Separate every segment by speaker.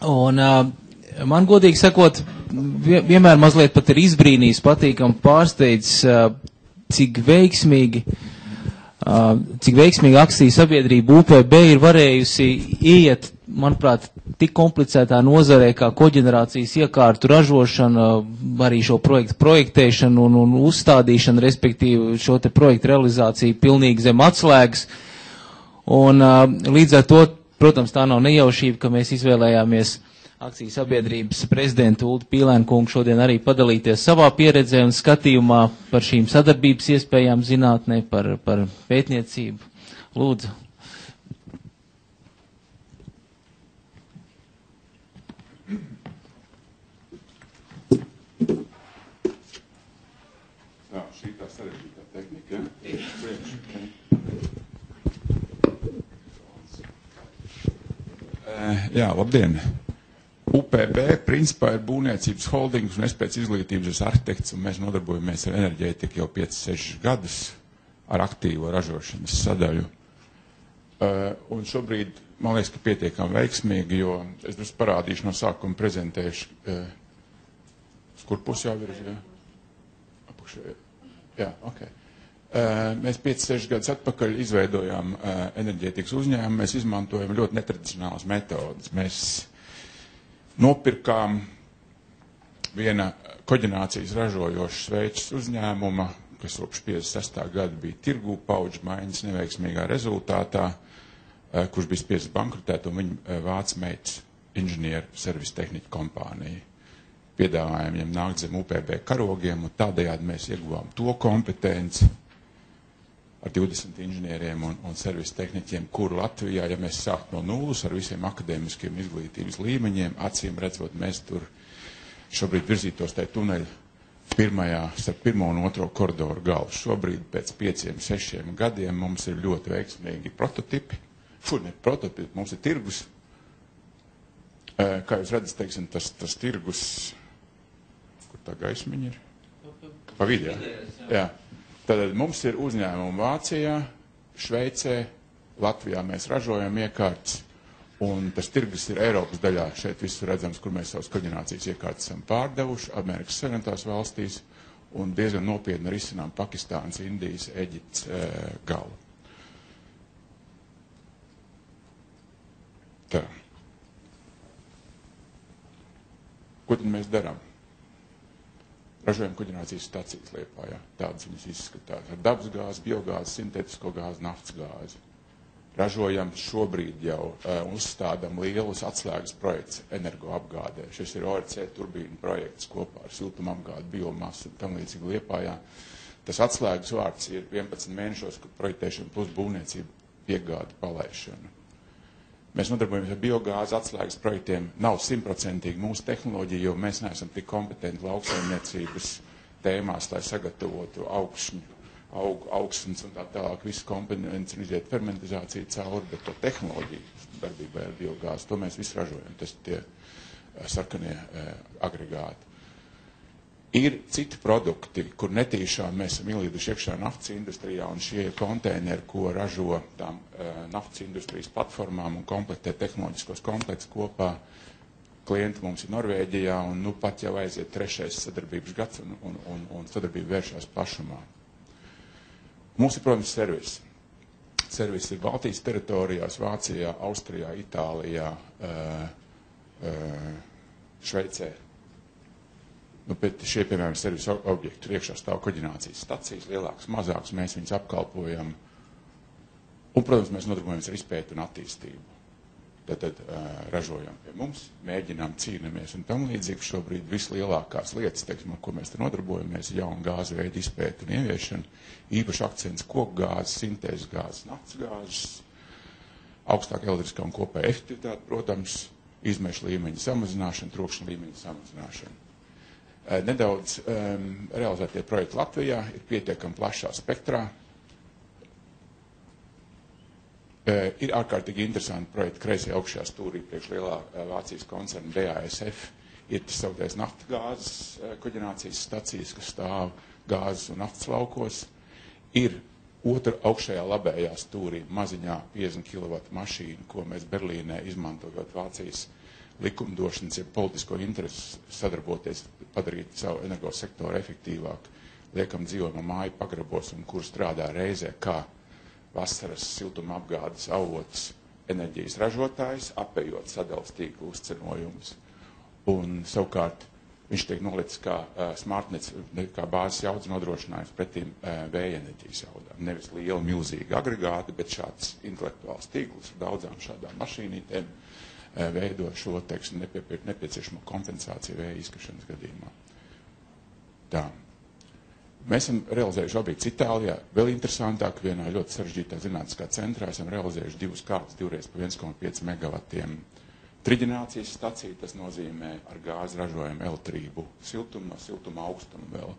Speaker 1: Un man godīgi sakot, vienmēr mazliet pat ir izbrīnījis, patīkam pārsteidz, cik veiksmīgi akciju sabiedrība UPB ir varējusi ieiet, manuprāt, tik komplicētā nozarē kā koģenerācijas iekārtu ražošana, arī šo projektu projektēšanu un uzstādīšanu, respektīvi šo te projektu realizāciju pilnīgi zem atslēgas. Un līdz ar to, protams, tā nav nejaušība, ka mēs izvēlējāmies akciju sabiedrības prezidentu Uldu Pīlēnkungu šodien arī padalīties savā pieredzē un skatījumā par šīm sadarbības iespējām zinātnē, par pētniecību. Lūdzu.
Speaker 2: Jā, šī tā sarežģītā tehnika, jā, labdien! UPB principā ir būvniecības holdings, un es pēc izglītības esmu arhitekts, un mēs nodarbojamies ar enerģētiku jau 5-6 gadus ar aktīvo ražošanas sadaļu. Un šobrīd, man liekas, ka pietiekami veiksmīgi, jo es drusku parādīšu no sākuma prezentēšu, kur pus jau ir, jā, ok. Mēs 5-6 gadus atpakaļ izveidojām enerģētikas uzņēmumu, mēs izmantojam ļoti netradicionālas metodas. Mēs nopirkām viena koģenerācijas ražojoša Šveices uzņēmuma, kas kopš 56. gada bija tirgū paudžu maiņas neveiksmīgā rezultātā, kurš bija spiests bankrutēt, un viņa vācu meitas inženieru servisu tehniku kompāniju. Piedāvājām viņam nākt zem UPB karogiem, un tādējādi mēs ieguvām to kompetenci ar 20 inženieriem un servisu tehniķiem, kuru Latvijā, ja mēs sāktu no nulles ar visiem akadēmiskiem izglītības līmeņiem, acīm redzot, mēs tur šobrīd virzītos tajā tuneļa starp pirmo un otro koridoru galu. Šobrīd pēc 5-6 gadiem mums ir ļoti veiksmīgi prototipi. Ne prototipi, mums ir tirgus. Kā jūs redzat, teiksim, tas tirgus, kur tā gaismiņa ir? Pa vidu, jā. Tātad mums ir uzņēmumi Vācijā, Šveicē, Latvijā mēs ražojam iekārtas, un tas tirgus ir Eiropas daļā. Šeit visur redzams, kur mēs savas koģenerācijas iekārtas esam pārdevuši, Amerikas Savienotās valstīs, un diezgan nopietni risinām Pakistānas, Indijas, Eģiptes galu. Tā. Ko tad mēs darām? Ražojam koģenerācijas stacijas Liepājā. Tādas viņas izskatās. Ar dabasgāzi, biogāzi, sintētisko gāzi, naftas gāzi. Ražojam šobrīd jau uzstādam lielus atslēgas projekts energoapgādē. Šis ir ORC turbīnu projekts kopā ar siltumapgādi, biomasu un tam līdzīgi Liepājā. Tas atslēgas vārds ir 11 mēnešos, kad projektēšana plus būvniecība piegāda palaišana. Mēs nodarbojamies ar biogāzi atslēgas projektiem. Nav 100% mūsu tehnoloģija, jo mēs neesam tik kompetenti lauksaimniecības tēmās, lai sagatavotu augsnes un tā tālāk visu komponents un iziet fermentizāciju cauri, bet to tehnoloģiju darbībai ar biogāzi, to mēs visu ražojam. Tas tie sarkanie agregāti. Ir citi produkti, kur netīšām mēs esam ielīduši iekšā naftas industrijā, un šie konteineri, ko ražo tām naftas industrijas platformām un komplektē tehnoloģiskos komplektus kopā. Klienti mums ir Norvēģijā, un nu pat jau aiziet 3. sadarbības gads, un sadarbība vēršās plašumā. Mums ir, protams, servis. Servis ir Baltijas teritorijās, Vācijā, Austrijā, Itālijā, Šveicē. Nu, bet šie, piemēram, servisa objekti, tur iekšā stāv koģenerācijas stacijas, lielākas, mazākas, mēs viņus apkalpojam. Un, protams, mēs nodarbojamies ar izpēti un attīstību. Tad ražojam pie mums, mēģinām, cīnamies un tam līdzīgi šobrīd vislielākās lietas, teiksim, ar ko mēs te nodarbojamies, jauna gāzu veidu izpēti un ieviešana, īpaši akcents koku gāzes, sintēzes gāzes, naftas gāzes, augstāka elektriskā un kopēja efektivitāte, protams, izmešu līmeņa samazināšana, trokšņa līmeņa samazināšana. Nedaudz realizētie projekti Latvijā ir pietiekami plašā spektrā. Ir ārkārtīgi interesanti projekti kreisajā augšējā stūrī priekš lielā Vācijas koncerna BASF. Ir tas sauktais naftgāzes koģenerācijas stacijas, kas stāv gāzes un naftas laukos. Ir otra augšējā labējā stūrī maziņā 50 kW mašīna, ko mēs Berlīnē izmantojot Vācijas likumdošanas, ja politisko interesu sadarboties, padarīt savu energosektoru efektīvāk, liekam dzīvojamo māju pagrabos un kur strādā reizē kā vasaras siltuma apgādes avots enerģijas ražotājs, apējot sadales tīklu uzcenojumus. Un savukārt viņš tiek nolicis kā smartnets, kā bāzes jaudas nodrošinājums pretīm vēja enerģijas jaudām. Nevis liela, milzīga agregāti, bet šāds intelektuāls tīkls ar daudzām šādām mašīnītēm veido šo, teiksim, nepieciešamo kompensāciju vēja izkrišanas gadījumā. Tā. Mēs esam realizējuši objektus Itālijā. Vēl interesantāk, vienā ļoti sarežģītā zinātniskā centrā esam realizējuši 2 kārtas, 2 pa 1,5 megavatiem triģenācijas staciju. Tas nozīmē ar gāzi ražojumu elektrību siltumu, no siltuma augstuma vēl.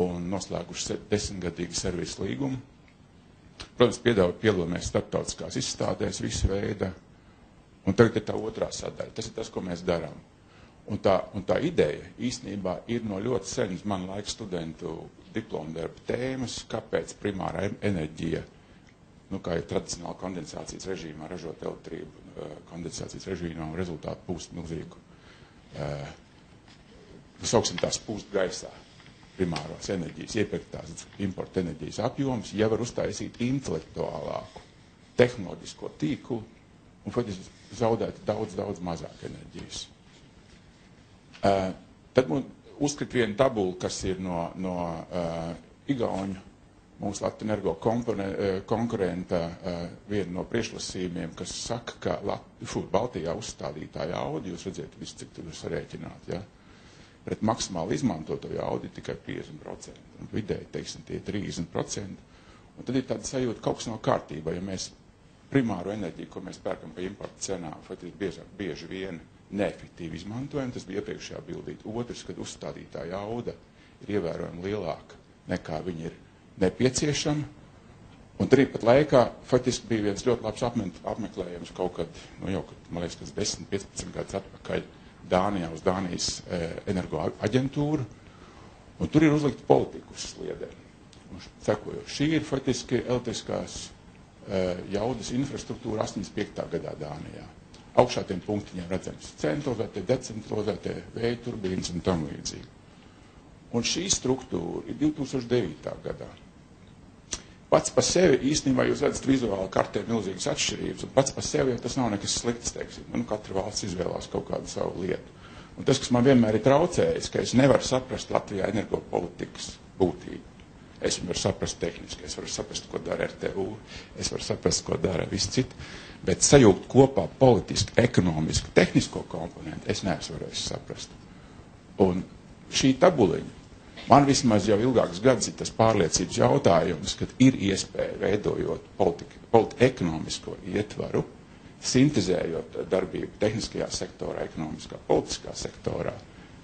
Speaker 2: Un noslēguši 10-gadīgu servisu līgumu. Protams, piedalāmies starptautiskās izstādēs visu veidu. Un tagad ir tā otrā sadaļa. Tas ir tas, ko mēs darām. Un tā ideja īstenībā ir no ļoti senas man laika studentu diplomdarba tēmas, kāpēc primārā enerģija, kā ir tradicionāli kondensācijas režīmā ražot elektrību, kondensācijas režīmā un rezultātu pūst milzīgu, sauksim tās pūst gaisā, primārās enerģijas, iepirktās importa enerģijas apjoms, ja var uztaisīt intelektuālāku tehnoloģisko tīklu un faktiski zaudēt daudz mazāk enerģijas. Tad mums uzskat vienu tabulu, kas ir no Igauņu, mūsu Latvenergo konkurenta, viena no priekšlasījumiem, kas saka, ka Baltijā uzstādītā jauda, jūs redziet visu, cik tur sarēķināt, ja? Pret maksimāli izmantoto jaudu tikai 50%, un vidēji, teiksim, tie 30%, un tad ir tāda sajūta, kaut kas nav kārtībā, ja mēs primāro enerģiju, ko mēs pērkam pa importu cenām, faktiski bieži vien neefektīvi izmantojam, tas bija iepriekšējā bildīt. Otrs, kad uzstādītā jauda ir ievērojami lielāka nekā viņa ir nepieciešama. Un arī pat laikā faktiski bija viens ļoti labs apmeklējums kaut kad, man liekas, kas 10-15 gadus atpakaļ Dānijā uz Dānijas energo aģentūru. Un tur ir uzlikta politika uz sliedēm. Šī ir faktiski elektriskās jaudas infrastruktūra 85. gadā Dānijā. Augšā tiem punktiņiem redzams centralizētie, decentralizētie vēja turbīnas un tam līdzīgi. Un šī struktūra ir 2009. gadā. Pats pa sevi īstenībā jūs redzat vizuāli kartē milzīgas atšķirības, un pats pa sevi jau tas nav nekas slikts, teiksim. Katra valsts izvēlās kaut kādu savu lietu. Un tas, kas man vienmēr ir traucējis, ka es nevaru saprast Latvijā energopolitikas būtību. Es varu saprast tehniski, es varu saprast, ko dara RTU, es varu saprast, ko dara visi citi, bet sajūgt kopā politiski, ekonomiski, tehnisko komponentu es neesmu varējis saprast. Un šī tabuliņa man vismaz jau ilgāks gads ir tas pārliecības jautājums, kad ir iespēja veidojot ekonomisko ietvaru, sintezējot darbību tehniskajā sektorā, ekonomiskā, politiskā sektorā,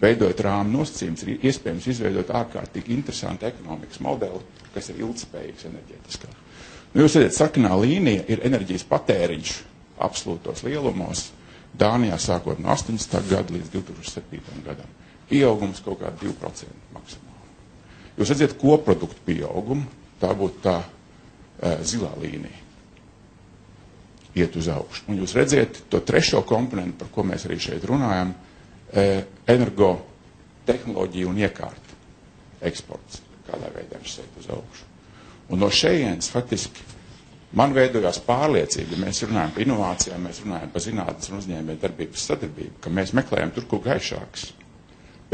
Speaker 2: veidojot rāmu nosacījums, ir iespējams izveidot ārkārtīgi interesantu ekonomikas modeli, kas ir ilgspējīgs enerģētiskā. Jūs redzat, sarkanā līnija ir enerģijas patēriņš absolūtos lielumos Dānijā sākot no 80. gada līdz 2007. gadam. Pieaugums kaut kā 2% maksimāli. Jūs redzat koproduktu pieaugumu, tā būtu tā zilā līnija. Iet uz augšu. Un jūs redzat to trešo komponentu, par ko mēs arī šeit runājam, energo tehnoloģiju un iekārtu eksports, kādā veidā viņš sēt uz augšu. Un no šejienes faktiski man veidojās pārliecība, ja mēs runājam par inovācijām, mēs runājam par zinātnes un uzņēmēju darbības sadarbību, ka mēs meklējam tur, kur gaišāks,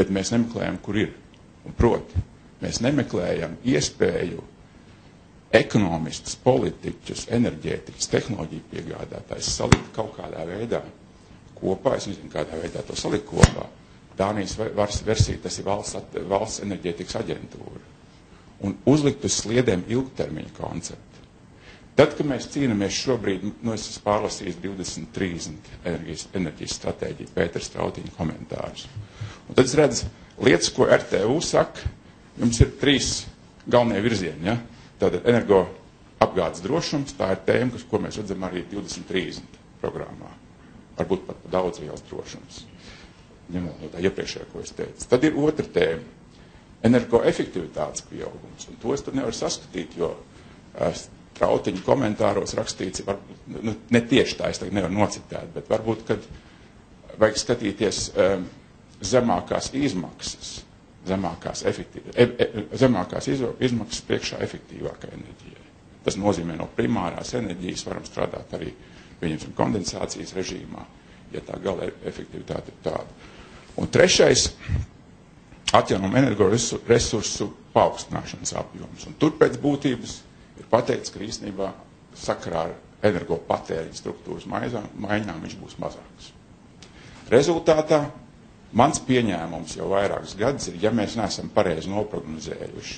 Speaker 2: bet mēs nemeklējam, kur ir. Un proti, mēs nemeklējam iespēju ekonomistus, politiķus, enerģētikas, tehnoloģiju piegādātājs salikt kaut kādā veidā kopā, es nezinu, kādā veidā to salikt kopā. Dānijas versija, tas ir valsts enerģētikas aģentūra. Un uzlikt uz sliedēm ilgtermiņa konceptu. Tad, kad mēs cīnāmies šobrīd, es esmu pārlasījis 2030 enerģijas stratēģiju, Pētera Strautiņa komentārus. Un tad es redzu lietas, ko RTU saka, jums ir 3 galvenie virzieni, ja? Tātad energo apgādes drošums, tā ir tēma, ko mēs redzam arī 2030 programmā. Varbūt pat daudz liels drošums, ņemot no tā iepriekšējā, ko es teicu. Tad ir otra tēma - energoefektivitātes pieaugums. Un to es tad nevaru saskatīt, jo Strautiņa komentāros rakstīts, varbūt, ne tieši tā, es tagad nevaru nocitēt, bet varbūt, kad vajag skatīties zemākās izmaksas, zemākās izmaksas priekšā efektīvākai enerģijai. Tas nozīmē no primārās enerģijas varam strādāt arī, pieņemsim, kondensācijas režīmā, ja tā gala efektivitāte ir tāda. Un trešais, atjaunojumu energoresursu paaugstināšanas apjoms. Un tur pēc būtības ir pateikts, ka īstenībā sakarā ar energopatēriņa struktūras maiņām viņš būs mazāks. Rezultātā mans pieņēmums jau vairākus gadus ir, ja mēs neesam pareizi noprognozējuši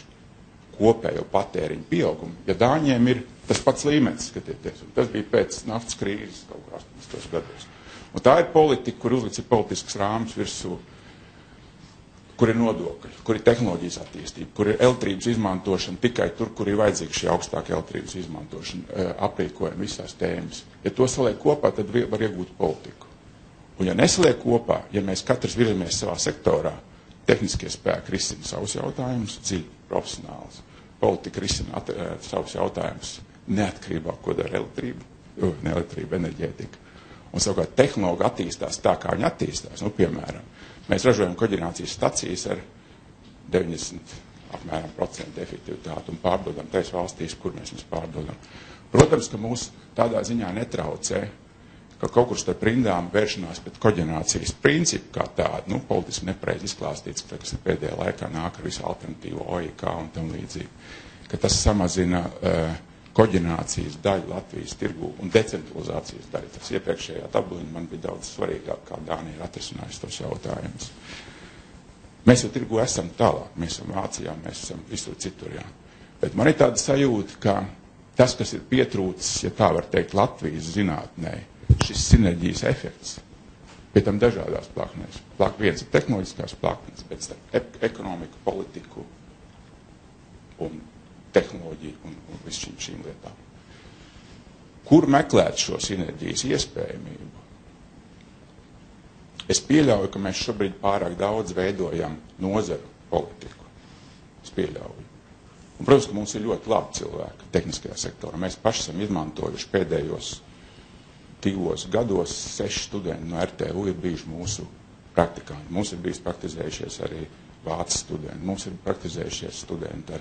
Speaker 2: kopējo patēriņu pieaugumu, ja Dāņiem ir tas pats līmenis, skatieties, un tas bija pēc naftas krīzes kaut kā 80. gados. Un tā ir politika, kur uzlicis ir politisks rāms virsū, kur ir nodokļi, kur ir tehnoloģijas attīstība, kur ir elektrības izmantošana tikai tur, kur ir vajadzīga šī augstāka elektrības izmantošana, aprīkojuma, visās tēmas. Ja to saliek kopā, tad var iegūt politiku. Un ja nesaliek kopā, ja mēs katrs virzamies savā sektorā, tehniskie spēki risina savus jautājumus, dziļi, profesionāls. Politika risina savus jautājumus neatkarībā, ko dara elektrība, enerģētika. Un savukārt tehnoloģija attīstās tā, kā viņa attīstās. Nu, piemēram, mēs ražojam koģenerācijas stacijas ar 90% efektivitāti un pārdodam tais valstīs, kur mēs viņus pārdodam. Protams, ka mūs tādā ziņā netraucē, ka kaut kur starp rindām vēršanās pēc koģenerācijas principu kā tādu, nu, politiski nepareizi izklāstīts, ka tas pēdējā laikā nāk ar visu alternatīvo OIK un tam līdzīgi, ka tas samazina koģenerācijas daļu Latvijas tirgū un decentralizācijas daļu. Tas iepriekšējā tabuliņa man bija daudz svarīgāk, kā Dānija ir atrisinājusi tos jautājumus. Mēs jau tirgū esam tālāk, mēs esam Vācijā, mēs esam visur citur, jā. Bet man ir tāda sajūta, ka tas, kas ir pietrūcis, ja tā var teikt, Latvijas zinātnē, šis sinerģijas efekts, pie tam dažādās plaknēs. Viens ir tehnoloģiskās plaknes, bet starp ekonomiku, politiku un tehnoloģiju un visu šīm lietām. Kur meklēt šo sinerģijas iespējamību? Es pieļauju, ka mēs šobrīd pārāk daudz veidojam nozaru politiku. Es pieļauju. Un, protams, ka mums ir ļoti labi cilvēki tehniskajā sektorā. Mēs paši esam izmantojuši pēdējos 2 gados 6 studenti no RTU ir bijuši mūsu praktikanti. Mums ir bijis praktizējušies arī Vācijas studenti. Mums ir praktizējušies studenti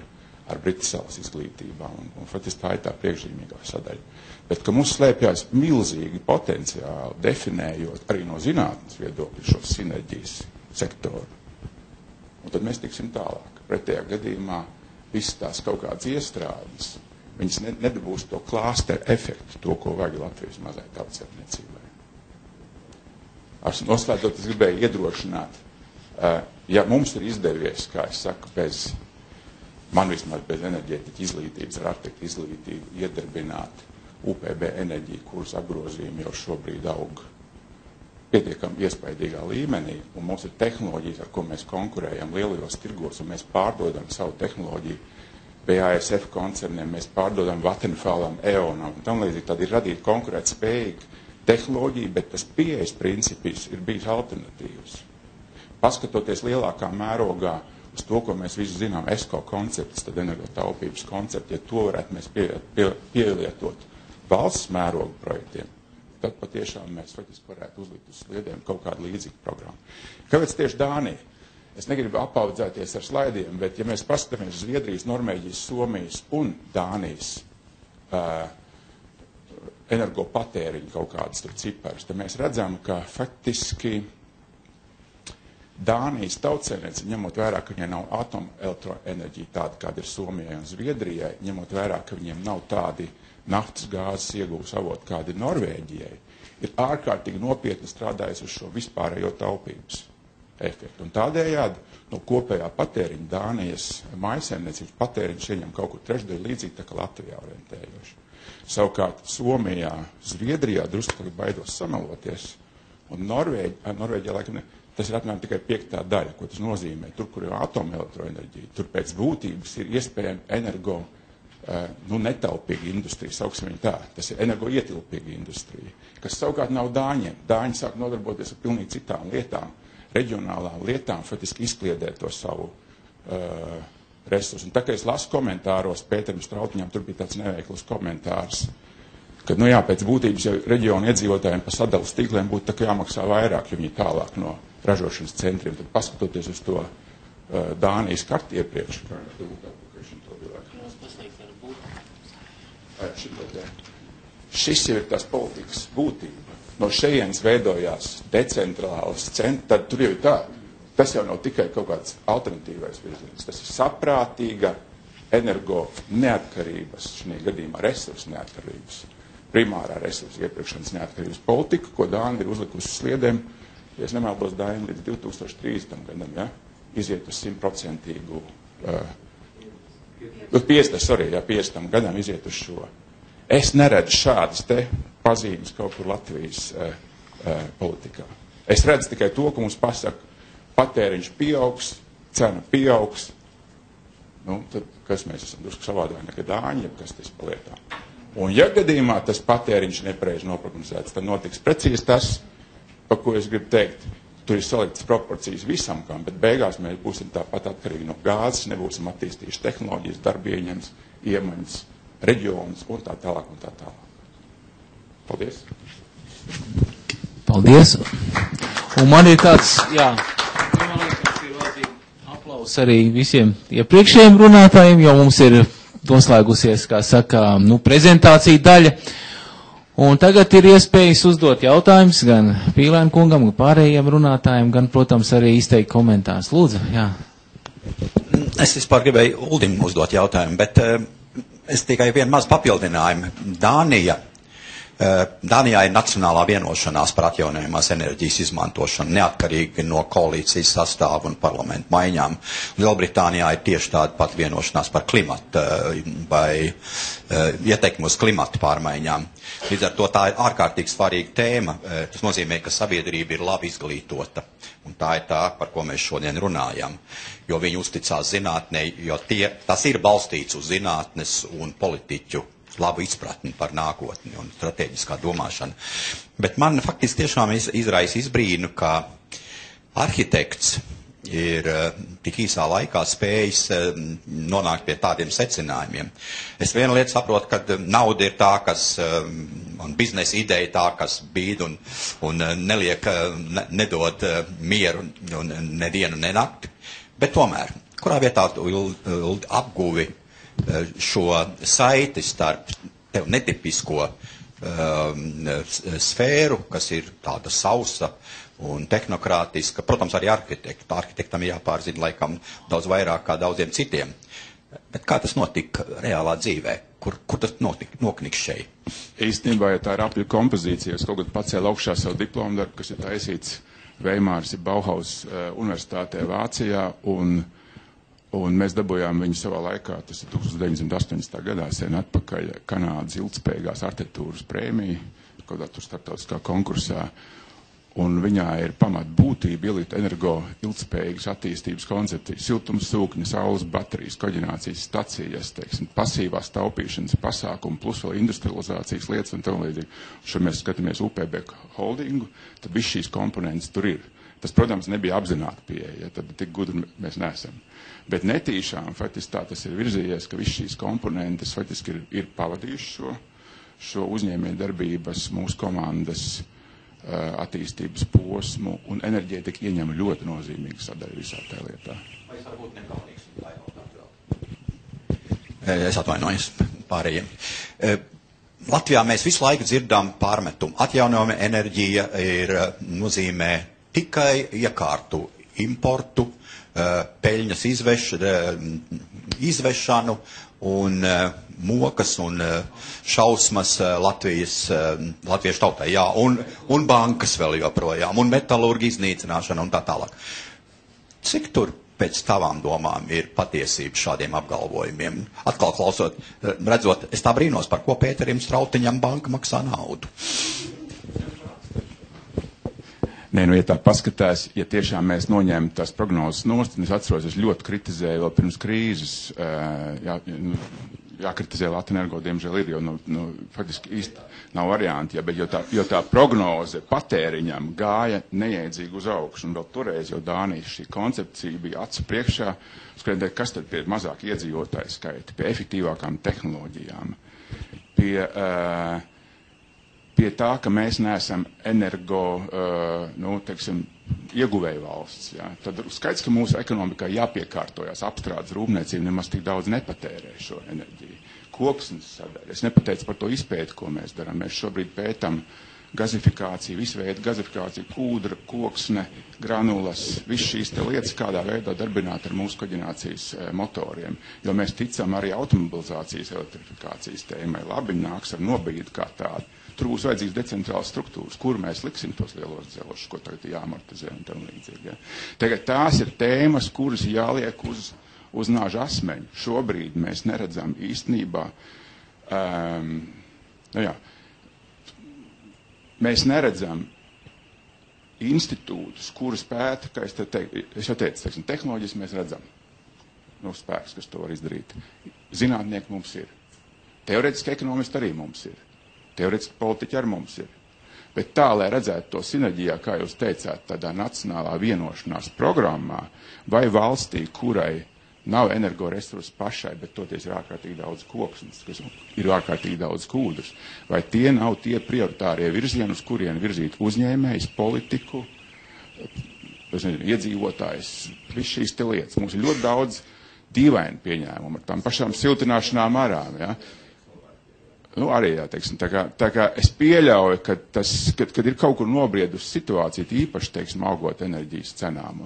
Speaker 2: ar Britisalas izglītībā, un faktiski tā ir tā priekšzīmīgā sadaļa. Bet, ka mums slēpjās milzīgi potenciāli, definējot arī no zinātnes viedokļa šo sinerģijas sektoru. Un tad mēs tiksim tālāk. Pretējā gadījumā visas tās kaut kādas iestrādes, viņas nedabūs to klāsteru efektu, to, ko vajag Latvijas mazai tautsēmniecībai. Noslēdzot, es gribēju iedrošināt, ja mums ir izdevies, kā es saku, man vismaz bez enerģētiķa izglītības, ar arhitektu izglītību, iedarbināt UPB enerģiju, kuras apgrozījumi jau šobrīd aug pietiekami iespaidīgā līmenī, un mums ir tehnoloģijas, ar ko mēs konkurējam lielajos tirgos, un mēs pārdodam savu tehnoloģiju BASF koncerniem, mēs pārdodam Vattenfallam, EONam, un tam līdzīgi tad ir radīta konkurēt spējīga tehnoloģija, bet tas pieejas principis ir bijis alternatīvs. Paskatoties lielākā mērogā uz to, ko mēs visi zinām, ESCO koncepts, tad energotaupības koncepti, ja to varētu mēs pielietot valsts mērogu projektiem, tad patiešām mēs faktiski varētu uzlikt uz sliedēm kaut kādu līdzīgu programmu. Kāpēc tieši Dānija? Es negribu apaudzēties ar slaidiem, bet ja mēs paskatāmies uz Zviedrijas, Norvēģijas, Somijas un Dānijas energopatēriņu kaut kādas tur ciparus, tad mēs redzam, ka faktiski Dānijas tautsēmniecība, ņemot vērā, ka viņai nav atomelektroenerģija tāda, kāda ir Somijai un Zviedrijai, ņemot vērā, ka viņiem nav tādi naftas gāzes iegūs avoti, kādi ir Norvēģijai, ir ārkārtīgi nopietni strādājusi uz šo vispārējo taupības efektu. Un tādējādi no kopējā patēriņa Dānijas mājsaimniecības patēriņš ieņem kaut kur trešdaļu līdzīgi tā kā Latvijā orientējoši. Savukārt Somijā, Zviedrijā drusku tagad baidos samaloties, un Norvēģijā laikam ne. Tas ir apmēram tikai 5. daļa, ko tas nozīmē. Tur, kur ir atomelektroenerģija, tur pēc būtības ir iespējama netaupīga industrija, sauksim viņu tā. Tas ir energoietilpīga industrija, kas savukārt nav Dāņiem. Dāņi sāk nodarboties ar pilnīgi citām lietām, reģionālām lietām, faktiski izkliedēt to savu resursu. Un tā kā es lasu komentāros, Pēterim Strautiņam tur bija tāds neveikls komentārs, Kad, pēc būtības jau reģionu iedzīvotājiem pa sadalas tīkliem būtu tā kā jāmaksā vairāk, jo viņi tālāk no ražošanas centriem. Tad paskatoties uz to Dānijas karti iepriekš. Šis jau ir tās politikas būtība. No šejienes veidojās decentrāls centrs, tad tur jau ir tā. Tas jau nav tikai kaut kāds alternatīvais virziens. Tas ir saprātīga energo neatkarības, šajā gadījumā resursu neatkarības, primārā resursu iepirkšanas neatkarības politika, ko Dāna ir uzlikusi sliedēm, ja es nemaldos, Dāna līdz 2030. gadam, iziet uz 100%, 50. gadam iziet uz šo. Es neredzu šādas te pazīmes kaut kur Latvijas politikā. Es redzu tikai to, ka mums pasaka, patēriņš pieaugs, cena pieaugs, tad kas mēs esam drusku savādāk nekā Dāņi, kas tas palietā. Un ja gadījumā tas patēriņš nepareizi noprognozēts, tad notiks precīzi tas, pa ko es gribu teikt. Tur ir saliktas proporcijas visam kam, bet beigās mēs būsim tāpat atkarīgi no gāzes, nebūsim attīstījuši tehnoloģijas, darba ieņems, iemaņas, reģionus un tā tālāk un tā tālāk. Paldies.
Speaker 1: Paldies. Un man ir tāds, aplaus arī visiem iepriekšējiem runātājiem, jo mums ir noslēgusies, kā saka, prezentācija daļa. Un tagad ir iespējas uzdot jautājumus gan Pīlēna kungam, gan pārējiem runātājiem, gan, protams, arī izteikt komentārus. Lūdzu, jā.
Speaker 3: Es vispār gribēju Uldim uzdot jautājumu, bet es tikai vienu mazu papildinājumu. Dānijā ir nacionālā vienošanās par atjaunojamās enerģijas izmantošanu, neatkarīgi no koalīcijas sastāvu un parlamentu maiņām. Lielbritānijā ir tieši tāda pat vienošanās par klimatu vai ietekmi uz klimatu pārmaiņām. Līdz ar to tā ir ārkārtīgi svarīga tēma. Tas nozīmē, ka sabiedrība ir labi izglītota. Un tā ir tā, par ko mēs šodien runājam. Jo viņi uzticās zinātnei, jo tas ir balstīts uz zinātnes un politiķu labu izpratni par nākotni un strateģiskā domāšana. Bet man faktiski tiešām izraisa izbrīnu, ka arhitekts ir tik īsā laikā spējis nonākt pie tādiem secinājumiem. Es vienu lietu saprotu, ka nauda ir tā, kas, un biznesa ideja tā, kas bīd un neliek, nedod mieru un ne dienu, ne nakti. Bet tomēr, kurā vietā apguvi šo saiti starp tev netipisko sfēru, kas ir tāda sausa un tehnokrātiska, protams, arī arhitektam jāpārzina laikam daudz vairāk kā daudziem citiem. Bet kā tas notika reālā dzīvē? Kur tas nokniks šeit?
Speaker 2: Īstenībā, ja tā ir apļu kompozīcija, es kaut kad pacēlu augšā savu diplomu darbu, kas ir taisīts Veimāras Bauhaus universitātē Vācijā, un mēs dabūjām viņu savā laikā, tas ir 1980. gadā, sen atpakaļ Kanādas ilgtspējīgās arhitektūras prēmiju, kaut kādā tur starptautiskā konkursā, un viņā ir pamat būtība ielikt energo ilgtspējīgas attīstības koncepciju, siltumsūkņi, saules baterijas, koģenācijas stacijas, teiksim, pasīvās taupīšanas pasākumu, plus vēl industrializācijas lietas un tam līdzīgi. Šur mēs skatāmies UPB holdingu, tad viss šīs komponentes tur ir. Tas, protams, nebija apzināti pieeja, tad tik gudri mēs neesam. Bet netīšām, faktiski tā tas ir virzījies, ka viss šīs komponentes faktiski ir pavadījuši šo uzņēmēju darbības, mūsu komandas attīstības posmu, un enerģētika ieņem ļoti nozīmīgu sadaļu visā tajā lietā.
Speaker 3: Vai es varbūt nekaunīgs? Es atvainojos pārējiem. Latvijā mēs visu laiku dzirdām pārmetumu. Atjaunojama enerģija nozīmē tikai iekārtu importu, peļņas izvešanu un mokas un šausmas latviešu tautai. Jā, un bankas vēl joprojām, un metalurgi iznīcināšana un tā tālāk. Cik tur pēc tavām domām ir patiesība šādiem apgalvojumiem? Atkal klausot, redzot, es tā brīnos, par ko Pēterim Strautiņam banka maksā naudu.
Speaker 2: Nē, ja tā paskatās, ja tiešām mēs noņēmām tās prognozes nost, un es atceros, es ļoti kritizēju vēl pirms krīzes, jākritizē Latvenergo, diemžēl ir, jo faktiski īsti nav varianti, bet jo tā prognoze patēriņam gāja neiedzīgi uz augšu, un vēl toreiz jau Dānijas šī koncepcija bija acu priekšā, skriendēt, kas tad pie mazāk iedzīvotāju skaita, pie efektīvākām tehnoloģijām, pie pie tā, ka mēs neesam energo, ieguvēju valsts. Ja? Tad skaidrs, ka mūsu ekonomikai jāpiekārtojās, apstrādes rūpniecība nemaz tik daudz nepatērē šo enerģiju. Koksnes sadaļa. Es nepateicu par to izpēti, ko mēs darām. Mēs šobrīd pētam gazifikāciju, visu veidu gazifikāciju, kūdra, koksne, granulas, viss šīs te lietas, kādā veidā darbināt ar mūsu koģenācijas motoriem. Jo mēs ticam arī automobilizācijas elektrifikācijas tēmai. Labi nāks ar nobīdi kā tādu. Tur būs vajadzīgs decentrāls struktūras, kur mēs liksim tos lielos dzelžus, ko tagad jāamortizē un tam līdzīgi. Ja. Tagad tās ir tēmas, kuras jāliek uz nāža asmeņu. Šobrīd mēs neredzam īstenībā, mēs neredzam institūtus, kuras pēta, kā es jau teicu, tehnoloģijas mēs redzam. Spēks, kas to var izdarīt. Zinātnieki mums ir. Teorētiski ekonomisti arī mums ir. Teorētiski politiķi ar mums ir. Bet tā, lai redzētu to sinerģijā, kā jūs teicāt, tādā nacionālā vienošanās programmā, vai valstī, kurai nav energoresursi pašai, bet toties ir ārkārtīgi daudz koksnes, kas ir ārkārtīgi daudz kūdrus, vai tie nav tie prioritārie virzieni, uz kurien virzīt uzņēmējs, politiku, iedzīvotājs, viss šīs te lietas. Mums ir ļoti daudz dīvaini pieņēmumu ar tām pašām siltināšanām arām, ja? Arī, jā, teiksim, tā kā es pieļauju, kad ir kaut kur nobriedusi situācija, īpaši, teiksim, augot enerģijas cenām,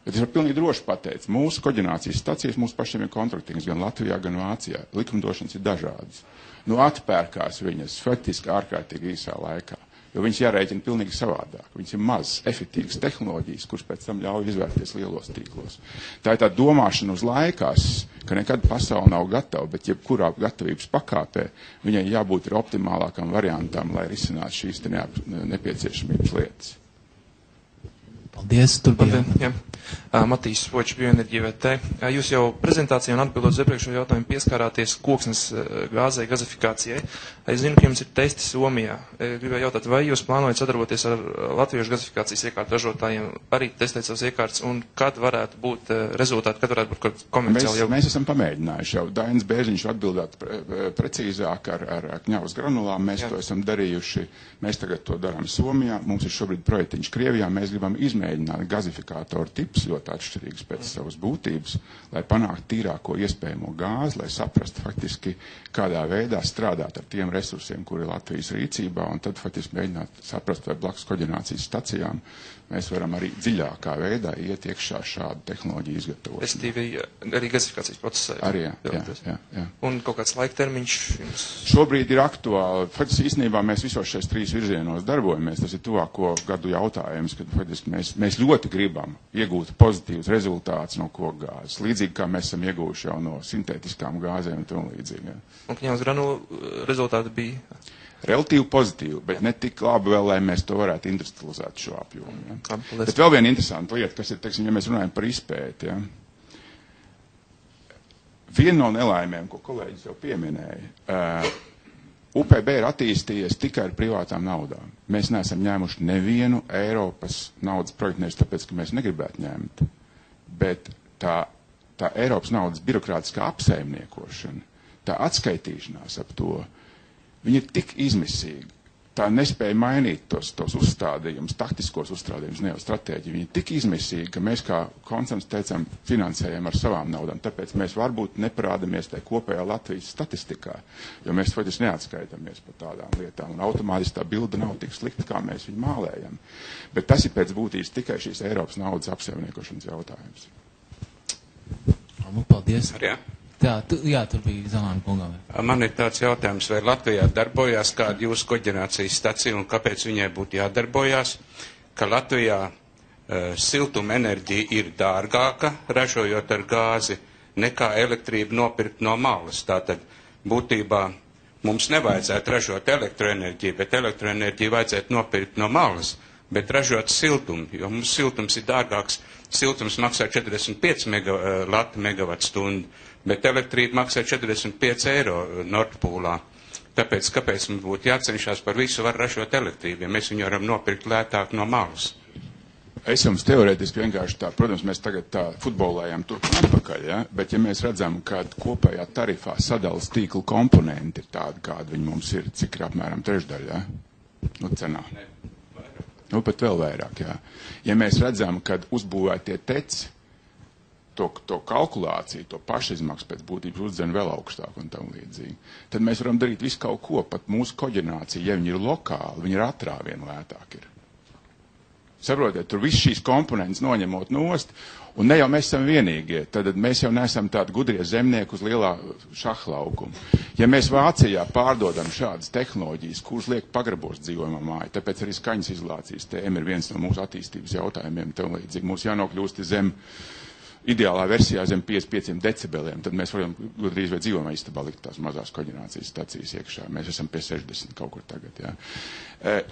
Speaker 2: bet es varu pilnīgi droši pateikt, mūsu koģenācijas stacijas mums pašiem ir kontraktīgas gan Latvijā, gan Vācijā. Likumdošanas ir dažādas. Atpērkās viņas faktiski ārkārtīgi īsā laikā, jo viņas jārēķina pilnīgi savādāk. Viņas ir mazas, efektīvas tehnoloģijas, kuras pēc tam ļauj izvērties lielos tīklos. Tā ir tā domāšana uz laikās, ka nekad pasaule nav gatava, bet jebkurā gatavības pakāpē viņai jābūt ir optimālākam variantam, lai risinātu šīs nepieciešamības lietas.
Speaker 1: Paldies,
Speaker 4: turpināt. Matīs Vočs, Bioenerģija VT. Jūs jau prezentācijā un atbildot uz iepriekšējo jautājumu pieskārāties koksnes gāzei, gazifikācijai. Es zinu, ka jums ir testi Somijā. Gribēju jautāt, vai jūs plānojat sadarboties ar latviešu gazifikācijas iekārtu ražotājiem, arī testēt savas iekārtas, un kad varētu būt rezultāti, kad varētu būt komerciāli jau?
Speaker 2: Mēs esam pamēģinājuši jau. Dainis Bēžiņš atbildēt precīzāk ar ņavas granulām. Mēs to esam darījuši. Mēs tagad to darām Somijā. Mums ir šobrīd projektiņš Krievijā. Mēs gribam izmēģināt gazifikātoru tipus ļoti atšķirīgus pēc savas būtības, lai panāktu tīrāko iespējamo gāzi, lai saprastu faktiski, kādā veidā strādāt ar tiem resursiem, kuri ir Latvijas rīcībā, un tad faktiski mēģināt saprast, vai blakus koģenācijas stacijām mēs varam arī dziļākā veidā iet iekšā šādu tehnoloģiju izgatavošanu.
Speaker 4: Respektīvi arī gazifikācijas procesā.
Speaker 2: Arī, jā.
Speaker 4: Un kaut kāds laika termiņš jums?
Speaker 2: Šobrīd ir aktuāli. Faktiski īstenībā mēs visos šais 3 virzienos darbojamies. Tas ir tuvāko gadu jautājums, kad faktiski mēs ļoti gribam iegūt pozitīvus rezultātus no kokgāzes. Līdzīgi kā mēs esam ieguvuši jau no sintētiskām gāzēm un tam līdzīgi.
Speaker 4: Un ņēmas granulu rezultāti bija?
Speaker 2: Relatīvi pozitīvi, bet ne tik labi vēl, lai mēs to varētu industrializēt šo apjomu. Ja? Bet vēl viena interesanta lieta, kas ir, teiksim, ja mēs runājam par izpēti. Ja? Viena no nelaimēm, ko kolēģis jau pieminēja, UPB ir attīstījies tikai ar privātām naudām. Mēs neesam ņēmuši nevienu Eiropas naudas projektu, nevis tāpēc, ka mēs negribētu ņemt, bet tā Eiropas naudas birokrātiskā apsaimniekošana, tā atskaitīšanās ap to, viņa ir tik izmisīga, tā nespēja mainīt tos uzstādījumus, taktiskos uzstādījumus, ne jau stratēģiju. Viņa ir tik izmisīga, ka mēs kā koncerns teicām, finansējam ar savām naudām. Tāpēc mēs varbūt neparādamies tajā kopējā Latvijas statistikā, jo mēs faktiski neatskaitamies par tādām lietām. Un automātiski tā bilde nav tik slikta, kā mēs viņu mālējam. Bet tas ir pēc būtības tikai šīs Eiropas naudas apsaimniekošanas jautājums.
Speaker 1: Paldies. Jā, tur bija Zalāna kungam.
Speaker 5: Man ir tāds jautājums, vai Latvijā darbojās kāda jūsu koģenācijas stacija un kāpēc viņai būtu jādarbojās, ka Latvijā siltuma enerģija ir dārgāka, ražojot ar gāzi, nekā elektrību nopirkt no malas. Tātad būtībā mums nevajadzētu ražot elektroenerģiju, bet elektroenerģiju vajadzētu nopirkt no malas, bet ražot siltumu, jo mums siltums ir dārgāks. Siltums maksā 45 lati megawatt stundu, bet elektrība maksā 45 eiro Nordpūlā. Tāpēc, kāpēc mums būtu jācenšas par visu var ražot elektrību, ja mēs viņu varam nopirkt lētāk no malas?
Speaker 2: Es jums teorētiski vienkārši tā, protams, mēs tagad tā futbolējam turp un atpakaļ, ja? Bet ja mēs redzam, ka kopējā tarifā sadalas tīkla komponenti ir tāda, kāda viņi mums ir, cik ir apmēram trešdaļa, ja? Nu, cenā. Nu, pat vēl vairāk, jā. Ja mēs redzam, ka uzbūvētie teci, to kalkulāciju, to pašizmaksu pēc būtības uzdzen vēl augstāk un tam līdzīgi, tad mēs varam darīt visu kaut ko, pat mūsu koģenerācija, ja viņi ir lokāli, viņi ir atrāvien lētāk ir. Saprotiet, tur viss šīs komponentes noņemot nost, un ne jau mēs esam vienīgie, tad mēs jau neesam tādi gudrie zemnieki uz lielā šahlaukuma. Ja mēs Vācijā pārdodam šādas tehnoloģijas, kuras liek pagrabos dzīvojamā māja, tāpēc arī skaņas izolācijas tēma ir viens no mūsu attīstības jautājumiem, tam līdzīgi mums jānokļūst zem ideālā versijā zem 55 decibeliem, tad mēs varam gandrīz vai dzīvojamā istabā likt tās mazās koģenerācijas stacijas iekšā. Mēs esam pie 60 kaut kur tagad, jā.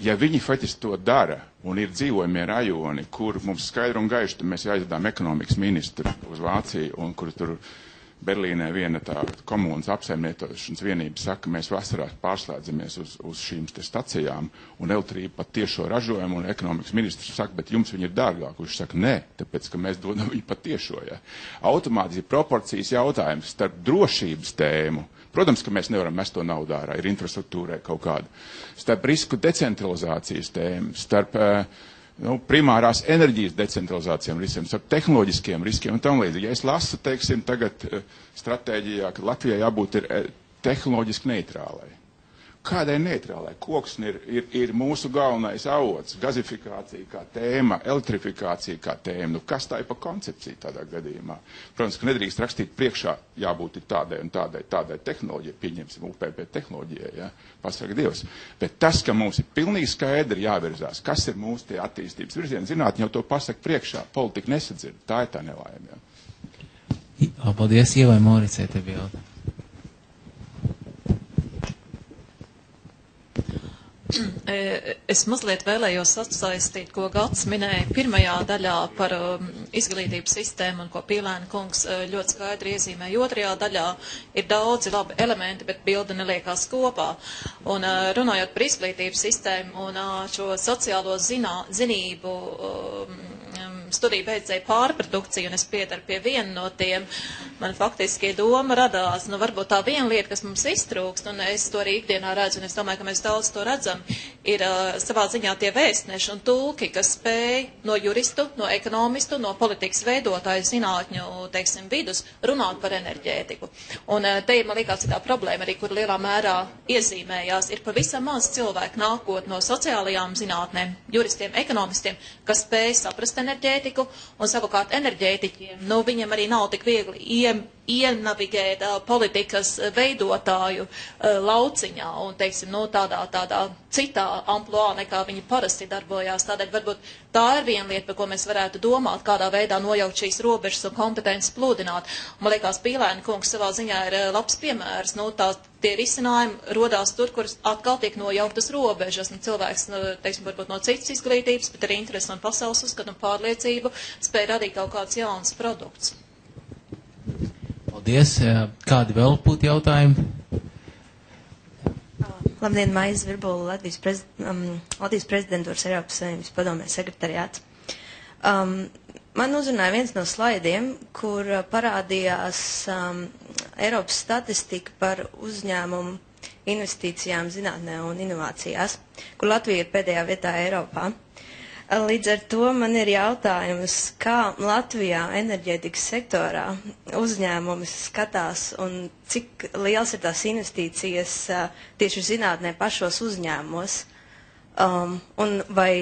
Speaker 2: Ja viņi faktiski to dara un ir dzīvojamie rajoni, kur mums skaidri un gaiši, tad mēs aizvedām ekonomikas ministru uz Vāciju un kur tur Berlīnē viena tā komunas apsaimnietošanas vienība saka, mēs vasarās pārslēdzamies uz šīm te stacijām un elektrību pat tiešo ražojumu, un ekonomikas ministrs saka, bet jums viņi ir dārgāk. Viņš saka, nē, tāpēc, ka mēs dodam viņu pat tiešo. Ja. Automātiski proporcijas jautājums starp drošības tēmu. Protams, ka mēs nevaram mest to naudu ārā, ir infrastruktūrai kaut kāda. Starp risku decentralizācijas tēmu, starp primārās enerģijas decentralizācijām riskiem, starp tehnoloģiskiem riskiem un tam līdzīgi. Ja es lasu, teiksim, tagad stratēģijā, ka Latvijai jābūt ir tehnoloģiski neitrālai. Kādai neitrālai? Koksne ir mūsu galvenais avots, gazifikācija kā tēma, elektrifikācija kā tēma. Nu, kas tā ir pa koncepciju tādā gadījumā? Protams, ka nedrīkst rakstīt priekšā jābūt tādai un tādai tehnoloģijai, pieņemsim UPP tehnoloģijai, ja? Pasaka Dievs. Bet tas, ka mums ir pilnīgi skaidri jāvirzās, kas ir mūsu tie attīstības virzieni, zinātņi jau to pasaka priekšā, politika nesadzird, tā ir tā nelaime. Ja?
Speaker 1: Paldies, Ievai Moricē, tev jautā.
Speaker 6: Es mazliet vēlējos atsaistīt, ko Gats minēja pirmajā daļā par izglītības sistēmu un ko Pīlēna kungs ļoti skaidri iezīmēja. Otrajā daļā ir daudzi labi elementi, bet bilde neliekās kopā. Un runājot par izglītības sistēmu un šo sociālo zinību studiju beidzēju pārprodukciju, un es piedaru pie viena no tiem, man faktiski doma radās, varbūt tā viena lieta, kas mums iztrūkst, un es to arī ikdienā redzu, un es domāju, ka mēs daudz to redzam, ir savā ziņā tie vēstneši un tulki, kas spēj no juristu, no ekonomistu, no politikas veidotāju zinātņu, teiksim, vidus runāt par enerģētiku. Un te ir, man liekas, tā problēma arī, kur lielā mērā iezīmējās, ir pavisam maz cilvēku nākot no sociālajām zinātnēm, juristiem, ekonomistiem, kas spēj saprast enerģētiku, un savukārt enerģētiķiem, viņam arī nav tik viegli ienavigēt politikas veidotāju lauciņā un, teiksim, tādā citā amploā, nekā viņi parasti darbojās. Tādēļ varbūt tā ir viena lieta, par ko mēs varētu domāt, kādā veidā nojaukt šīs robežas un kompetences plūdināt. Man liekas, Pīlēna kungs savā ziņā ir labs piemērs. Tie risinājumi rodās tur, kur atkal tiek nojauktas robežas. Un cilvēks, teiksim, varbūt no citas izglītības, bet arī interesi un pasaules uzskatu un pārliecību spēj radīt kaut kāds jauns produkts.
Speaker 1: Paldies. Kādi vēl būtu jautājumi?
Speaker 7: Labdien, Maija Zvirbula, Latvijas prezidentūras Eiropas Savienības padomē sekretariāts. Man uzrunāja viens no slaidiem, kur parādījās Eiropas statistika par uzņēmumu investīcijām zinātnē un inovācijās, kur Latvija ir pēdējā vietā Eiropā. Līdz ar to man ir jautājums, kā Latvijā enerģētikas sektorā uzņēmumi skatās un cik liels ir tās investīcijas tieši zinātnē pašos uzņēmumos, un vai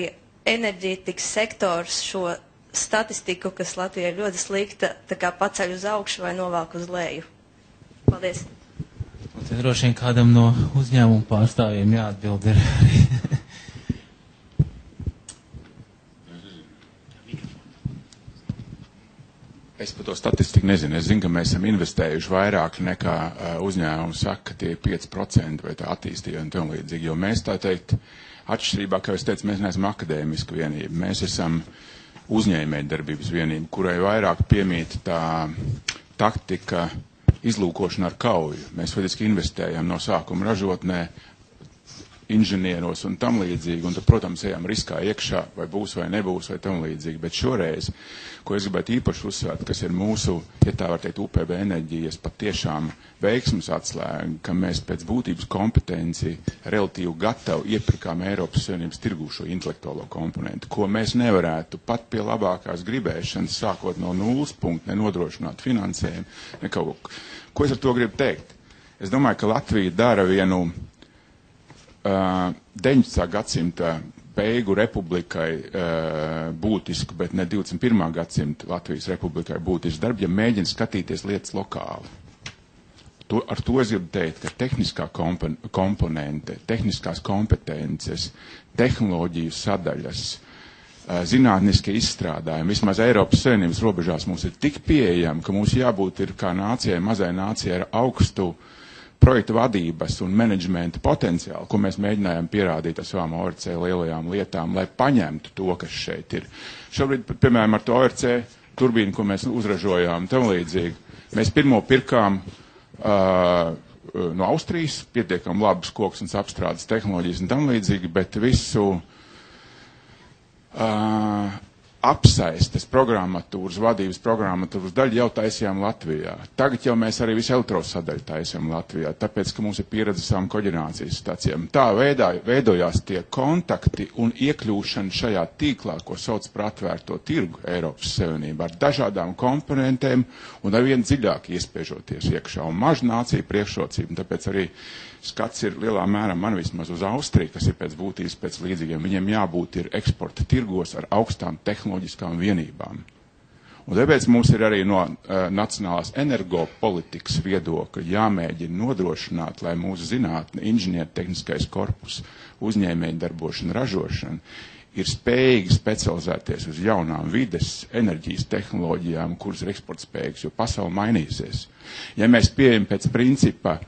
Speaker 7: enerģētikas sektors šo statistiku, kas Latvijā ir ļoti slikta, tā kā paceļ uz augšu vai novāk uz leju. Paldies.
Speaker 1: Un te droši vien kādam no uzņēmumu pārstāvjiem jāatbild ir.
Speaker 2: Es par to statistiku nezinu. Es zinu, ka mēs esam investējuši vairāk nekā uzņēmumi saka, ka tie ir 5% vai tā attīstība un tam līdzīgi. Jo mēs tā teikt, atšķirībā, kā es teicu, mēs neesam akadēmiska vienība. Mēs esam uzņēmējdarbības vienība, kurai vairāk piemīt tā taktika izlūkošana ar kauju. Mēs faktiski investējam no sākuma ražotnē, inženieros un tam līdzīgi, un tad, protams, ejam riskā iekšā, vai būs vai nebūs, vai tam līdzīgi. Bet šoreiz, ko es gribētu īpaši uzsvērt, kas ir mūsu, ja tā var teikt, UPB enerģijas patiešām veiksmes atslēga, ka mēs pēc būtības kompetenci relatīvi gatavi iepirkām Eiropas Savienības tirgū šo intelektuālo komponentu, ko mēs nevarētu pat pie labākās gribēšanas, sākot no nulles punkta, nenodrošināt finansējumu, ne kaut ko. Ko es ar to gribu teikt? Es domāju, ka Latvija dara vienu 19. gadsimta beigu republikai būtisku, bet ne 21. gadsimta Latvijas republikai būtisku darbu, ja mēģina skatīties lietas lokāli. Ar to es gribu teikt, ka tehniskā komponente, tehniskās kompetences, tehnoloģiju sadaļas, zinātniskie izstrādājumi, vismaz Eiropas Savienības robežās mums ir tik pieejami, ka mums jābūt ir kā nācijai, mazai nācijai ar augstu projektu vadības un menedžmenta potenciālu, ko mēs mēģinājām pierādīt ar savām ORC lielajām lietām, lai paņemtu to, kas šeit ir. Šobrīd, piemēram, ar to ORC turbīnu, ko mēs uzražojām, tam līdzīgi, mēs pirmo pirkām no Austrijas, pietiekam labas koksnes apstrādes tehnoloģijas un tam līdzīgi, bet visu apsaistes programmatūras, vadības programmatūras daļu jau taisījām Latvijā. Tagad jau mēs arī visu elektrosadaļu taisījām Latvijā, tāpēc, ka mums ir pieredze savām koģenerācijas stacijām. Tā veidojās tie kontakti un iekļūšana šajā tīklā, ko sauc par atvērto tirgu Eiropas Savienībā, ar dažādām komponentēm un ar vien dziļāk iespiežoties iekšā. Un maža nācija priekšrocība, un tāpēc arī skats ir lielā mērā man vismaz uz Austriju, kas ir pēc būtības pēc līdzīgiem. Viņiem jābūt ir eksporta tirgos ar augstām tehnoloģiskām vienībām. Un tāpēc mums ir arī no nacionālās energopolitikas viedokļa jāmēģina nodrošināt, lai mūsu zinātne, inženiertehniskais korpus, uzņēmēju darbošana, ražošana ir spējīgi specializēties uz jaunām vides, enerģijas tehnoloģijām, kuras ir eksportspējīgas, jo pasaule mainīsies. Ja mēs pieejam pēc principa,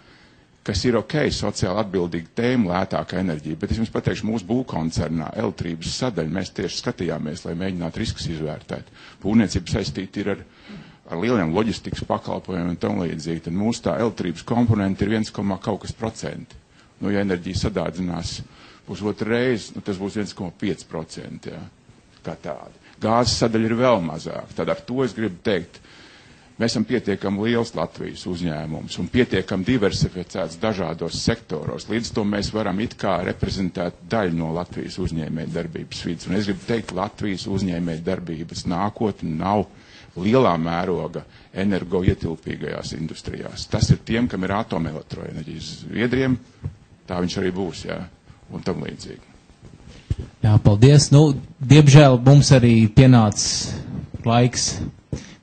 Speaker 2: kas ir sociāli atbildīga tēma, lētāka enerģija, bet es jums pateikšu, mūsu būvkoncernā elektrības sadaļa mēs tieši skatījāmies, lai mēģinātu riskus izvērtēt. Būvniecība saistīta ir ar lieliem loģistikas pakalpojumiem un tam līdzīgi, tad mūsu tā elektrības komponenta ir 1,kaut%. Nu, ja enerģija sadādzinās pusotru reizi, nu, tas būs 1,5%, jā, kā tādi. Gāzes sadaļa ir vēl mazāk, tad ar to es gribu teikt, mēs esam pietiekami liels Latvijas uzņēmums un pietiekami diversificēts dažādos sektoros. Līdz to mēs varam it kā reprezentēt daļu no Latvijas uzņēmēju darbības vidas. Un es gribu teikt, Latvijas uzņēmēju darbības nākotne nav lielā mēroga energoietilpīgajās industrijās. Tas ir tiem, kam ir atomelektroenerģijas. Zviedriem tā viņš arī būs, jā, un tam līdzīgi.
Speaker 1: Jā, paldies. Nu, diemžēl mums arī pienāca laiks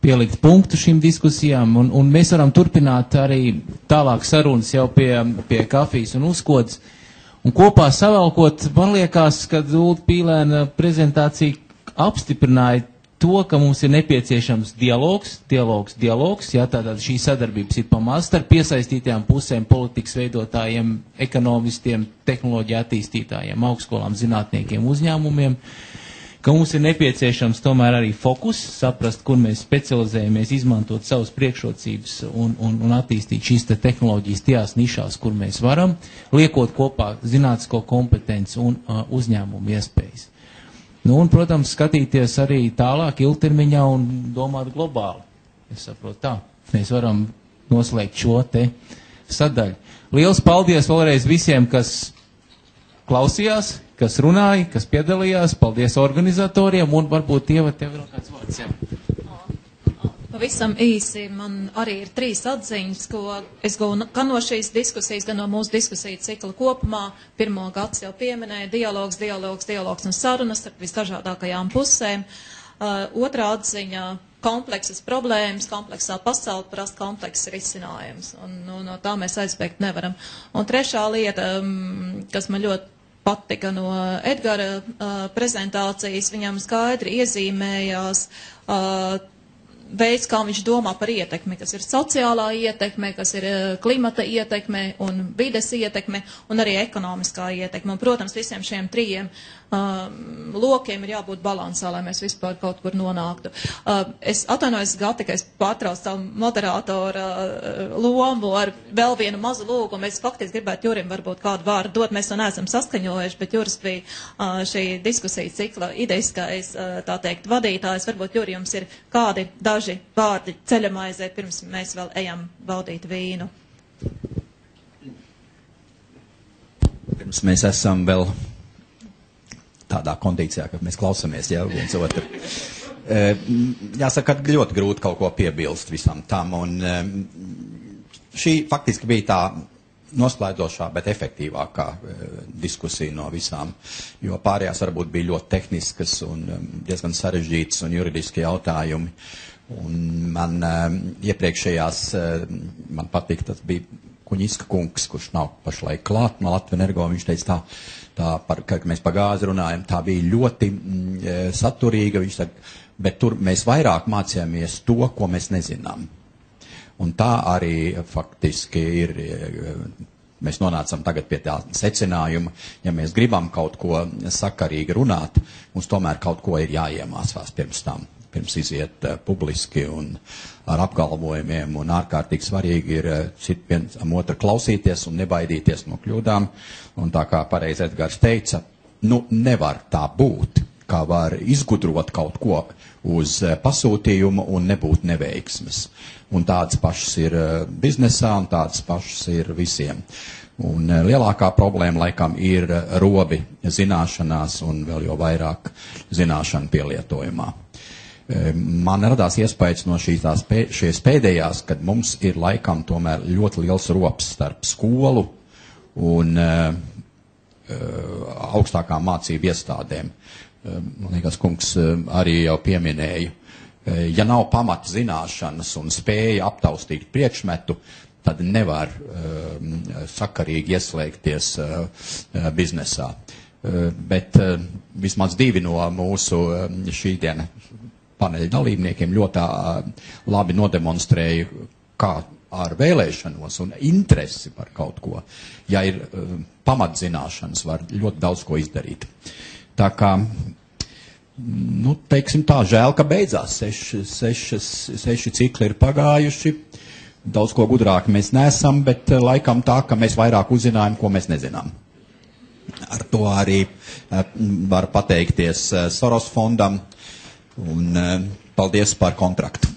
Speaker 1: pielikt punktu šīm diskusijām, un mēs varam turpināt arī tālāk sarunas jau pie kafijas un uzkodas. Un kopā savalkot, man liekas, ka Ulda Pīlēna prezentācija apstiprināja to, ka mums ir nepieciešams dialogs, jā, tātad šī sadarbības ir pamaz starp piesaistītajām pusēm, politikas veidotājiem, ekonomistiem, tehnoloģija attīstītājiem, augstskolām, zinātniekiem, uzņēmumiem, ka mums ir nepieciešams tomēr arī fokus, saprast, kur mēs specializējamies, izmantot savas priekšrocības un attīstīt šīs tehnoloģijas tajās nišās, kur mēs varam, liekot kopā zinātnisko kompetenci un uzņēmumu iespējas. Nu, un, protams, skatīties arī tālāk ilgtermiņā un domāt globāli. Es saprotu tā. Mēs varam noslēgt šo te sadaļu. Liels paldies vēlreiz visiem, kas klausījās, kas runāja, kas piedalījās. Paldies organizatoriem un varbūt tev vēl kāds vārds.
Speaker 6: Pavisam īsi, man arī ir 3 atziņas, ko es gūnu gan no šīs diskusijas, gan no mūsu diskusiju cikla kopumā. Pirmo gads jau pieminēja dialogs un sarunas ar visdažādākajām pusēm. Otrā atziņa - kompleksas problēmas, kompleksā pasaule prasa komplekss risinājums. Un no tā mēs aizbēgt nevaram. Un trešā lieta, kas man ļoti patika no Edgara prezentācijas, viņam skaidri iezīmējās veids, kā viņš domā par ietekmi, kas ir sociālā ietekme, kas ir klimata ietekme un vides ietekme un arī ekonomiskā ietekme. Un, protams, visiem šiem 3 lokiem ir jābūt balansā, lai mēs vispār kaut kur nonāktu. Es atvainojos, Gati, ka es pārtraucu savu moderātora lomu ar vēl vienu mazu lūgumu. Es faktiski gribētu Jurim varbūt kādu vārdu dot, mēs to neesam saskaņojuši, bet Juris bija šī diskusija cikla ideiskais, tā teikt, vadītājs. Varbūt, Juri, jums ir kādi daži vārdi ceļamaizē, pirms mēs vēl ejam baudīt vīnu.
Speaker 3: Pirms mēs esam vēl tādā kondīcijā, ka mēs klausamies, ja, viens otru. Jāsaka, ka ļoti grūti kaut ko piebilst visam tam, un šī faktiski bija tā noslēdzošā, bet efektīvākā diskusija no visām, jo pārējās varbūt bija ļoti tehniskas un diezgan sarežģītas un juridiski jautājumi, un man iepriekšējās, man patīk, tas bija Kuņiska kungs, kurš nav pašlaik klāt no Latvenergo, viņš teica kad mēs par gāzi runājam, tā bija ļoti saturīga, viņš saka, bet tur mēs vairāk mācījāmies to, ko mēs nezinām. Un tā arī faktiski ir, mēs nonācam tagad pie tā secinājuma, ja mēs gribam kaut ko sakarīgi runāt, mums tomēr kaut ko ir jāiemācās pirms tam. Pirms iziet publiski un ar apgalvojumiem, un ārkārtīgi svarīgi ir citam otru klausīties un nebaidīties no kļūdām. Un tā kā pareizi Edgars teica, nevar tā būt, kā var izgudrot kaut ko uz pasūtījumu un nebūt neveiksmes. Un tādas pašas ir biznesā un tādas pašas ir visiem. Un lielākā problēma laikam ir robi zināšanās un vēl jau vairāk zināšanu pielietojumā. Man radās iespējas no šīs pēdējās, kad mums ir laikam tomēr ļoti liels rops starp skolu un augstākām mācību iestādēm. Man liekas, kungs arī jau pieminēja, ja nav pamat zināšanas un spēja aptaustīt priekšmetu, tad nevar sakarīgi ieslēgties biznesā. Bet vismaz divi no mūsu šī diena paneļa dalībniekiem ļoti labi nodemonstrēja, kā ar vēlēšanos un interesi par kaut ko, ja ir pamatzināšanas, var ļoti daudz ko izdarīt. Tā kā, teiksim tā, žēl, ka beidzās, seši cikli ir pagājuši, daudz ko gudrāk mēs neesam, bet laikam tā, ka mēs vairāk uzzinājām, ko mēs nezinām. Ar to arī var pateikties Soros fondam, un paldies par kontraktu.